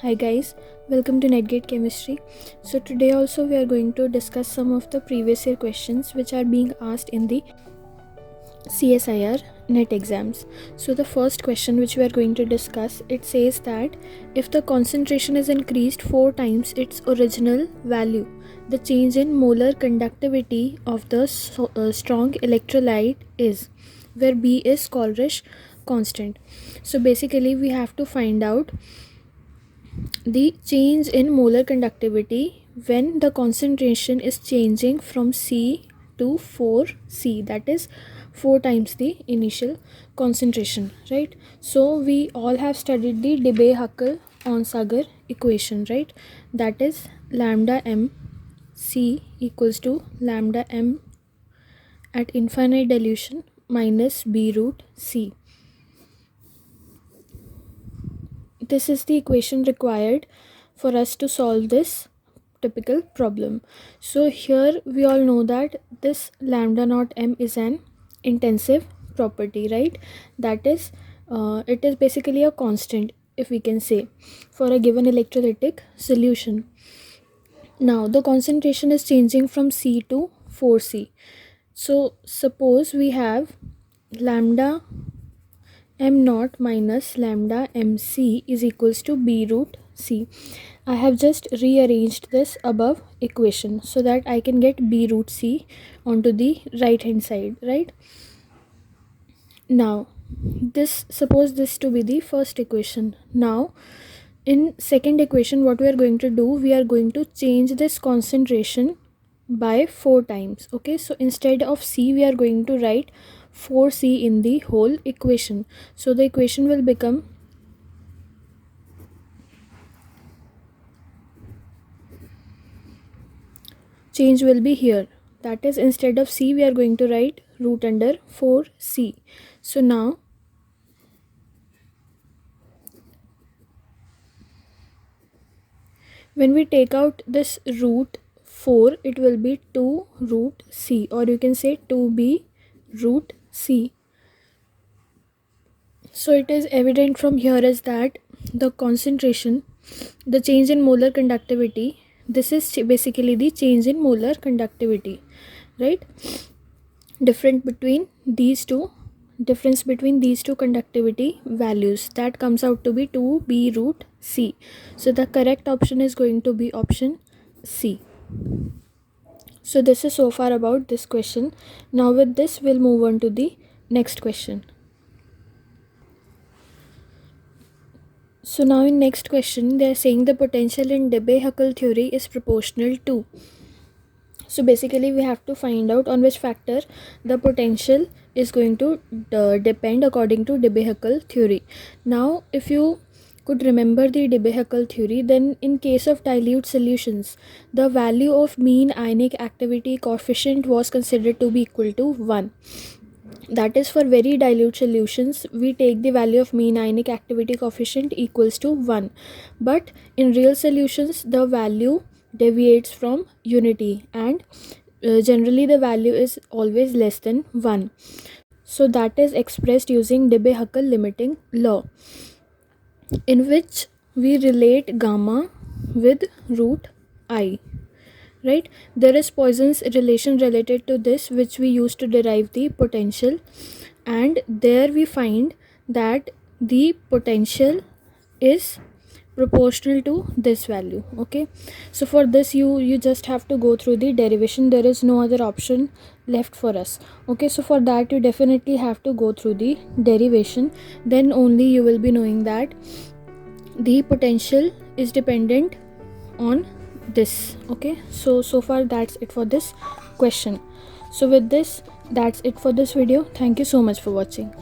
Hi guys, welcome to Netgate Chemistry. So today also we are going to discuss some of the previous year questions which are being asked in the CSIR NET exams. So the first question which we are going to discuss, it says that if the concentration is increased 4 times its original value, the change in molar conductivity of the strong electrolyte is, where B is Coleridge constant. So basically we have to find out the change in molar conductivity when the concentration is changing from C to 4C, that is 4 times the initial concentration, right? So we all have studied the Debye-Huckel-Onsager equation, right? That is lambda m C equals to lambda m at infinite dilution minus B root C. This is the equation required for us to solve this typical problem. So here we all know that this lambda naught m is an intensive property, right? That is it is basically a constant, if we can say, for a given electrolytic solution. Now the concentration is changing from C to 4C. So suppose we have lambda m naught minus lambda mc is equals to B root C. I have just rearranged this above equation so that I can get B root C onto the right hand side, right? Now suppose this to be the first equation. Now in second equation, what we are going to do, we are going to change this concentration by 4 times. Okay, so instead of C we are going to write 4C in the whole equation. So the equation will become change will be here, that is instead of C we are going to write root under 4C. So now when we take out this root 4, it will be 2 root C, or you can say 2B root C. So it is evident from here is that the concentration, the change in molar conductivity, this is basically the change in molar conductivity, right? Difference between these two conductivity values, that comes out to be 2B root C. So the correct option is going to be option C. So this is so far about this question. Now with this we'll move on to the next question. So now in next question they are saying the potential in Debye-Huckel theory is proportional to. So basically we have to find out on which factor the potential is going to depend according to Debye-Huckel theory. Now if you could remember the Debye-Huckel theory, then in case of dilute solutions, the value of mean ionic activity coefficient was considered to be equal to 1. That is, for very dilute solutions we take the value of mean ionic activity coefficient equals to 1, but in real solutions the value deviates from unity, and generally the value is always less than 1. So that is expressed using Debye-Huckel limiting law, in which we relate gamma with root I, right? There is Poisson's relation related to this, which we use to derive the potential, and there we find that the potential is proportional to this value. Okay, so for this you just have to go through the derivation. There is no other option left for us. Okay, so for that you definitely have to go through the derivation, then only you will be knowing that the potential is dependent on this. Okay, so far that's it for this question. So with this, that's it for this video. Thank you so much for watching.